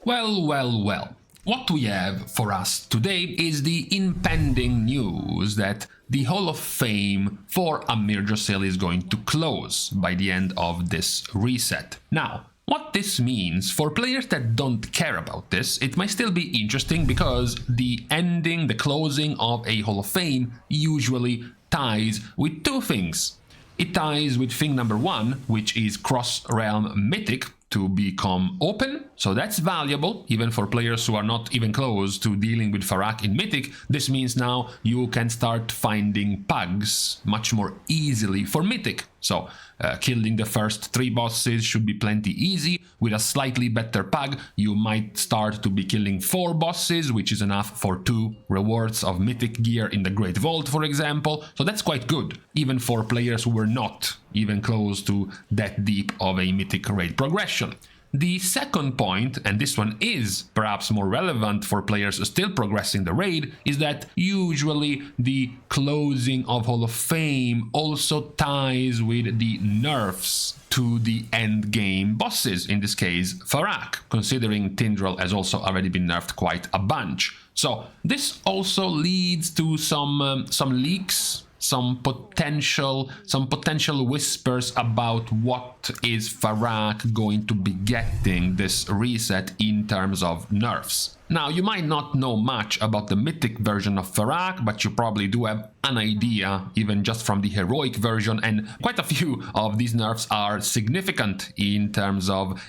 Well, well, well. What we have for us today is the impending news that the Hall of Fame for Amir Josil is going to close by the end of this reset. Now, what this means for players that don't care about this, it might still be interesting because the ending, the closing of a Hall of Fame usually ties with two things. It ties with thing number one, which is cross-realm Mythic to become open, so that's valuable even for players who are not even close to dealing with Fyrakk in Mythic. This means now you can start finding pugs much more easily for Mythic. So killing the first 3 bosses should be plenty easy. With a slightly better pug, you might start to be killing 4 bosses, which is enough for 2 rewards of Mythic gear in the Great Vault, for example. So that's quite good, even for players who were not even close to that deep of a Mythic raid progression. The second point, and this one is perhaps more relevant for players still progressing the raid, is that usually the closing of Hall of Fame also ties with the nerfs to the end game bosses, in this case Fyrakk, considering Tindral has also already been nerfed quite a bunch. So this also leads to some leaks, some potential whispers about what is Fyrakk going to be getting this reset in terms of nerfs. Now, you might not know much about the Mythic version of Fyrakk, but you probably do have an idea, even just from the Heroic version, and quite a few of these nerfs are significant in terms of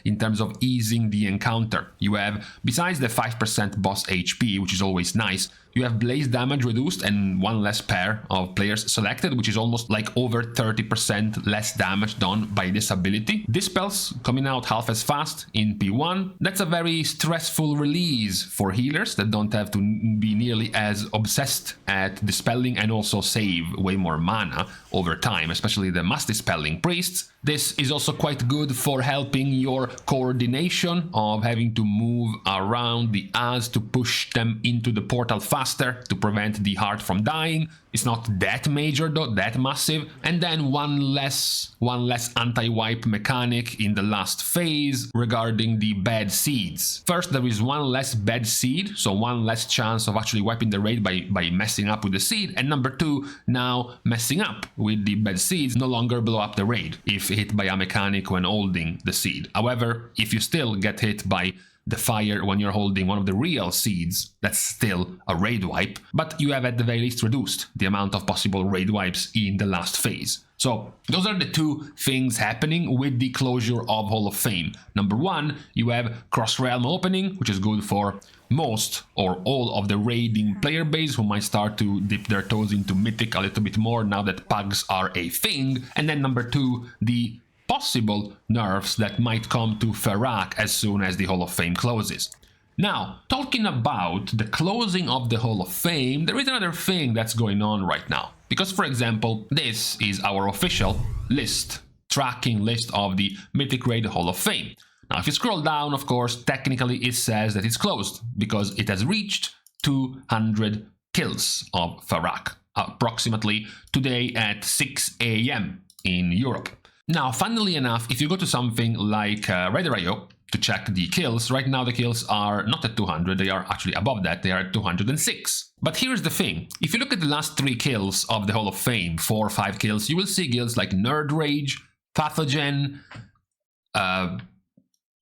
easing the encounter. You have, besides the 5% boss HP, which is always nice, you have blaze damage reduced and 1 less pair of players selected, which is almost like over 30% less damage done by this ability. Dispels coming out half as fast in P1. That's a very stressful release for healers that don't have to be nearly as obsessed at dispelling and also save way more mana over time, especially the mass dispelling priests. This is also quite good for helping your coordination of having to move around the As to push them into the portal faster to prevent the heart from dying. It's not that major though, that massive. And then one less anti-wipe mechanic in the last phase regarding the bad seeds. First, there is 1 less bad seed, so 1 less chance of actually wiping the raid by messing up with the seed. And number 2, now messing up with the bad seeds no longer blow up the raid if hit by a mechanic when holding the seed. However, if you still get hit by the fire when you're holding one of the real seeds, that's still a raid wipe, but you have at the very least reduced the amount of possible raid wipes in the last phase. So those are the 2 things happening with the closure of Hall of Fame. Number 1, you have cross-realm opening, which is good for most or all of the raiding player base who might start to dip their toes into Mythic a little bit more now that pugs are a thing. And then number 2, the possible nerfs that might come to Fyrakk as soon as the Hall of Fame closes. Now, talking about the closing of the Hall of Fame, there is another thing that's going on right now. Because, for example, this is our official list, tracking list of the Mythic Raid Hall of Fame. Now, if you scroll down, of course, technically it says that it's closed because it has reached 200 kills of Fyrakk, approximately today at 6 AM in Europe. Now, funnily enough, if you go to something like Raider.io to check the kills, right now the kills are not at 200, they are actually above that, they are at 206. But here's the thing, if you look at the last 3 kills of the Hall of Fame, 4 or 5 kills, you will see guilds like Nerd Rage, Pathogen,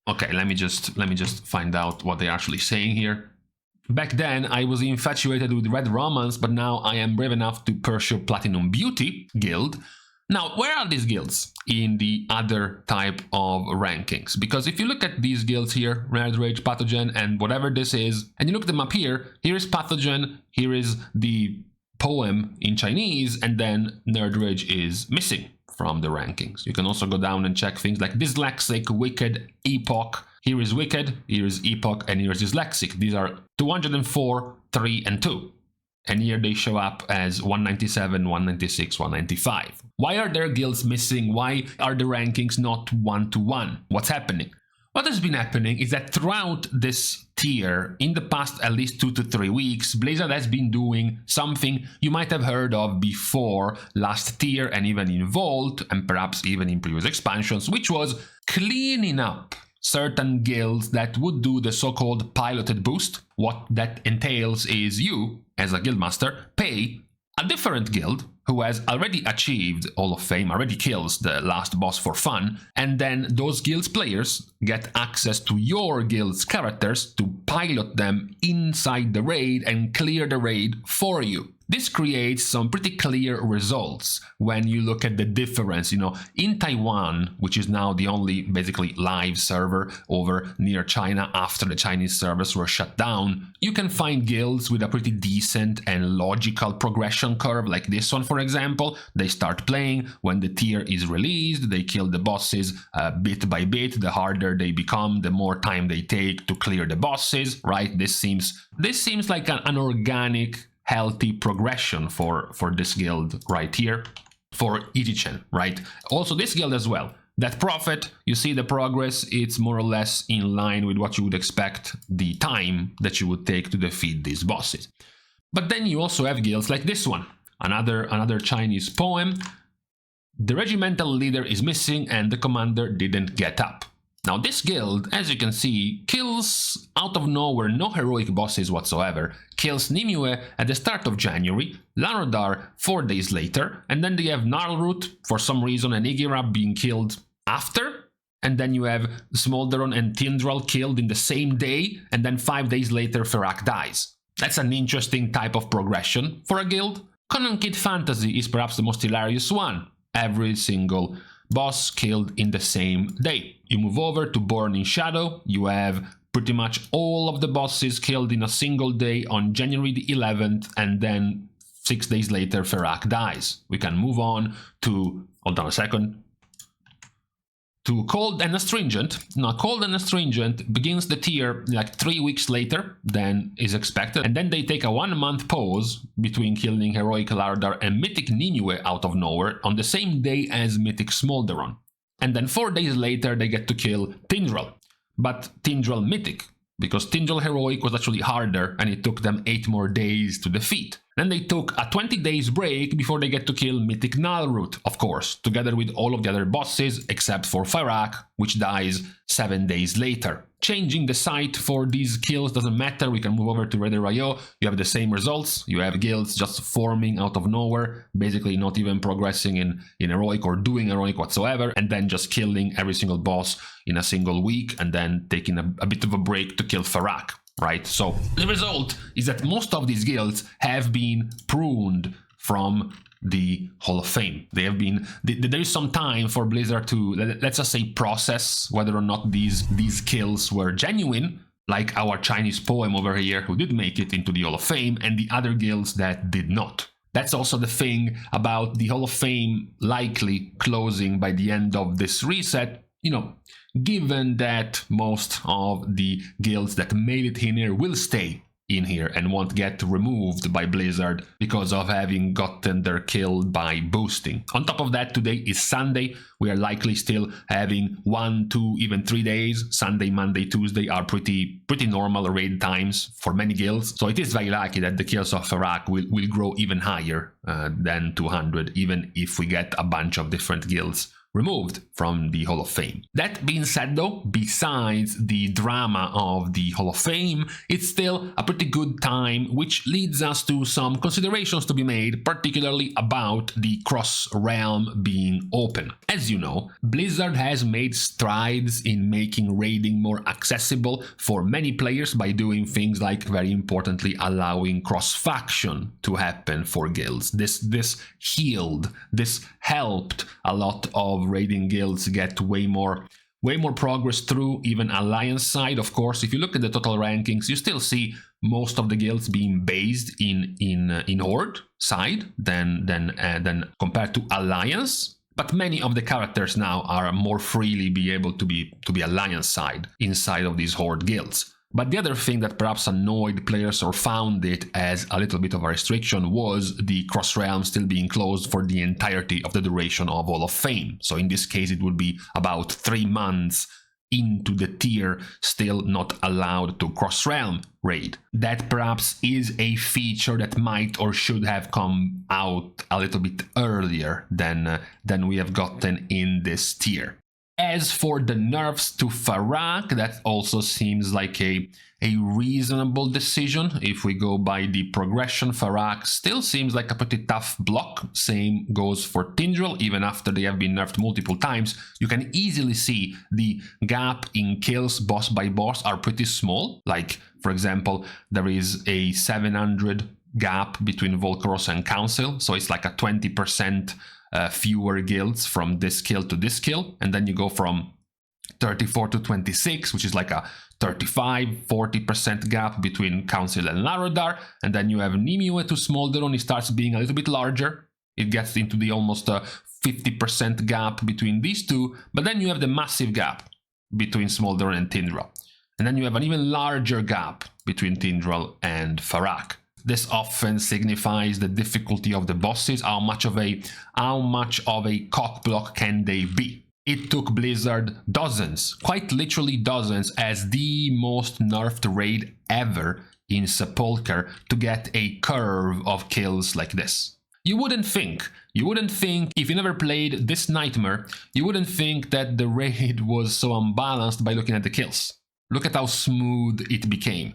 okay, let me just find out what they're actually saying here. Back then, I was infatuated with Red Romance, but now I am brave enough to pursue Platinum Beauty guild. Now, where are these guilds in the other type of rankings? Because if you look at these guilds here, Nerd Rage, Pathogen, and whatever this is, and you look them up here, here is Pathogen, here is the poem in Chinese, and then Nerd Rage is missing from the rankings. You can also go down and check things like Dyslexic, Wicked, Epoch. Here is Wicked, here is Epoch, and here is Dyslexic. These are 204, 3, and 2. And here they show up as 197, 196, 195. Why are their guilds missing? Why are the rankings not 1-to-1? What's happening? What has been happening is that throughout this tier, in the past at least 2 to 3 weeks, Blizzard has been doing something you might have heard of before last tier and even in Vault, and perhaps even in previous expansions, which was cleaning up certain guilds that would do the so-called piloted boost. What that entails is you, as a guildmaster, pay a different guild who has already achieved Hall of Fame, already kills the last boss for fun, and then those guild's players get access to your guild's characters to pilot them inside the raid and clear the raid for you. This creates some pretty clear results when you look at the difference. In Taiwan, which is now the only basically live server over near China after the Chinese servers were shut down, you can find guilds with a pretty decent and logical progression curve, like this one, for example. They start playing when the tier is released, they kill the bosses bit by bit. The harder they become, the more time they take to clear the bosses, right? This seems like an organic, healthy progression for this guild right here, for Ichichen, right? Also this guild as well. That profit, you see the progress, it's more or less in line with what you would expect the time that you would take to defeat these bosses. But then you also have guilds like this one, another Chinese poem. The regimental leader is missing and the commander didn't get up. Now this guild, as you can see, kills out of nowhere, no heroic bosses whatsoever, kills Nimue at the start of January, Larodar 4 days later, and then they have Gnarlroot for some reason and Igira being killed after, and then you have Smolderon and Tindral killed in the same day, and then 5 days later Fyrakk dies. That's an interesting type of progression for a guild. Conan Kid Fantasy is perhaps the most hilarious one. Every single boss killed in the same day. You move over to Born in Shadow, you have pretty much all of the bosses killed in a single day on January the 11th, and then 6 days later Fyrakk dies. We can move on to, hold on a second, to Cold and Astringent. Now Cold and Astringent begins the tier like 3 weeks later than is expected, and then they take a 1 month pause between killing Heroic Lardar and Mythic Nimue out of nowhere on the same day as Mythic Smolderon. And then 4 days later they get to kill Tindral, but Tindral Mythic, because Tindral Heroic was actually harder and it took them 8 more days to defeat. Then they took a 20 days break before they get to kill Mythic Gnarlroot, of course, together with all of the other bosses except for Fyrakk, which dies 7 days later. Changing the site for these kills doesn't matter, we can move over to Raider.io, you have the same results, you have guilds just forming out of nowhere, basically not even progressing in Heroic or doing Heroic whatsoever, and then just killing every single boss in a single week, and then taking a bit of a break to kill Fyrakk. Right, so the result is that most of these guilds have been pruned from the Hall of Fame. They have been, there is some time for Blizzard to, let's just say, process whether or not these kills were genuine, like our Chinese poem over here who did make it into the Hall of Fame, and the other guilds that did not. That's also the thing about the Hall of Fame likely closing by the end of this reset. Given that most of the guilds that made it in here will stay in here and won't get removed by Blizzard because of having gotten their kill by boosting. On top of that, today is Sunday. We are likely still having 1, 2, even 3 days. Sunday, Monday, Tuesday are pretty normal raid times for many guilds. So it is very likely that the kills of Fyrakk will grow even higher than 200, even if we get a bunch of different guilds removed from the Hall of Fame. That being said though, besides the drama of the Hall of Fame, it's still a pretty good time, which leads us to some considerations to be made, particularly about the cross-realm being open. As you know, Blizzard has made strides in making raiding more accessible for many players by doing things like, very importantly, allowing cross-faction to happen for guilds. This helped a lot of raiding guilds get way more progress through, even alliance side. Of course, if you look at the total rankings, you still see most of the guilds being based in Horde side than compared to alliance. But many of the characters now are more freely be able to be alliance side inside of these Horde guilds. But the other thing that perhaps annoyed players or found it as a little bit of a restriction was the cross-realm still being closed for the entirety of the duration of Hall of Fame. So in this case it would be about 3 months into the tier still not allowed to cross-realm raid. That perhaps is a feature that might or should have come out a little bit earlier than we have gotten in this tier. As for the nerfs to Fyrakk, that also seems like a reasonable decision. If we go by the progression, Fyrakk still seems like a pretty tough block. Same goes for Tindril, even after they have been nerfed multiple times. You can easily see the gap in kills boss by boss are pretty small. Like, for example, there is a 700 gap between Volcaros and Council, so it's like a 20% fewer guilds from this kill to this kill, and then you go from 34 to 26, which is like a 35-40% gap between Council and Larodar, and then you have Nimue to Smolderon. It starts being a little bit larger. It gets into the almost 50% gap between these two, but then you have the massive gap between Smolderon and Tindril, and then you have an even larger gap between Tindril and Fyrakk. This often signifies the difficulty of the bosses. How much of a cock block can they be? It took Blizzard dozens, quite literally dozens, as the most nerfed raid ever in Sepulcher to get a curve of kills like this. You wouldn't think, if you never played this nightmare, you wouldn't think that the raid was so unbalanced by looking at the kills. Look at how smooth it became.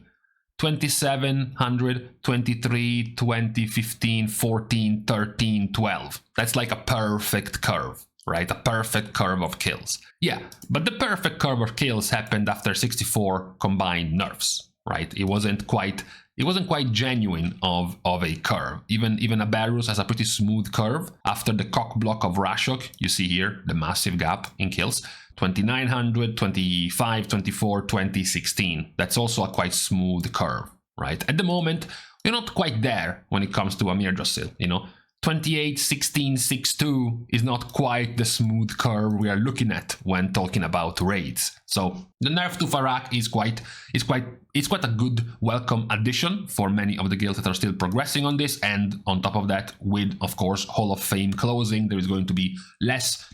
2700, 23, 20, 15, 14, 13, 12. That's like a perfect curve, right? A perfect curve of kills. Yeah, but the perfect curve of kills happened after 64 combined nerfs, right? It wasn't quite genuine of a curve. Even Aberus has a pretty smooth curve. After the cock block of Rashok, you see here the massive gap in kills. 2900, 25, 24, 20, 16. That's also a quite smooth curve, right? At the moment, we're not quite there when it comes to Amir Drasil, you know? 28, 16, 6-2 is not quite the smooth curve we are looking at when talking about raids. So the nerf to Fyrakk is quite a good welcome addition for many of the guilds that are still progressing on this, and on top of that, with of course Hall of Fame closing, there is going to be less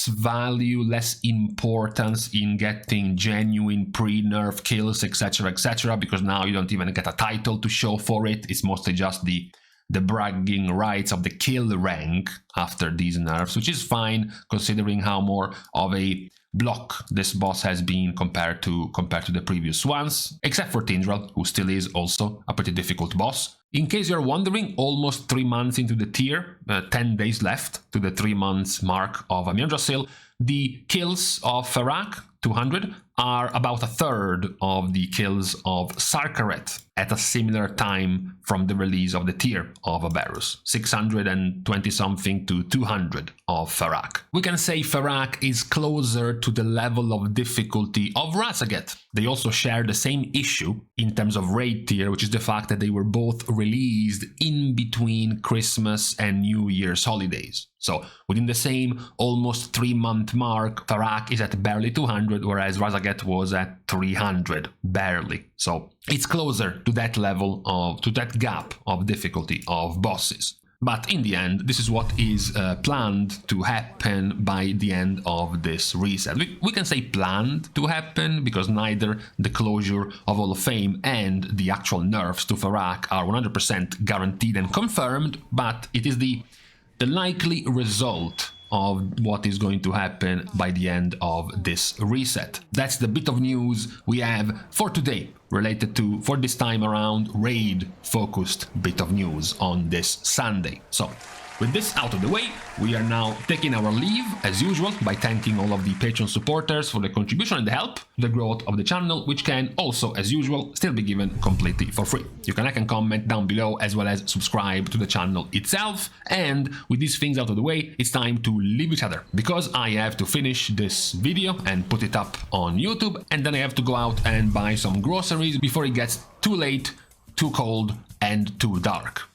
value, less importance in getting genuine pre-nerf kills, etc., because now you don't even get a title to show for it. It's mostly just the bragging rights of the kill rank after these nerfs, which is fine considering how more of a block this boss has been compared to the previous ones, except for Tindril, who still is also a pretty difficult boss. In case you're wondering, almost 3 months into the tier, 10 days left to the 3 months mark of Amir Drasil, the kills of Fyrakk, 200, are about a third of the kills of Sarkaret at a similar time from the release of the tier of Aberus, 620 something to 200 of Fyrakk. We can say Fyrakk is closer to the level of difficulty of Razaget. They also share the same issue in terms of raid tier, which is the fact that they were both released in between Christmas and New Year's holidays. So within the same almost 3-month mark, Fyrakk is at barely 200, whereas Razaget was at 300, barely. So it's closer to that level to that gap of difficulty of bosses. But in the end, this is what is planned to happen by the end of this reset. We can say planned to happen because neither the closure of Hall of Fame and the actual nerfs to Fyrakk are 100% guaranteed and confirmed, but it is the likely result of what is going to happen by the end of this reset. That's the bit of news we have for today related to, for this time around, raid-focused bit of news on this Sunday. So, with this out of the way, we are now taking our leave, as usual, by thanking all of the Patreon supporters for the contribution and the help to the growth of the channel, which can also, as usual, still be given completely for free. You can like and comment down below, as well as subscribe to the channel itself. And with these things out of the way, it's time to leave each other, because I have to finish this video and put it up on YouTube, and then I have to go out and buy some groceries before it gets too late, too cold, and too dark.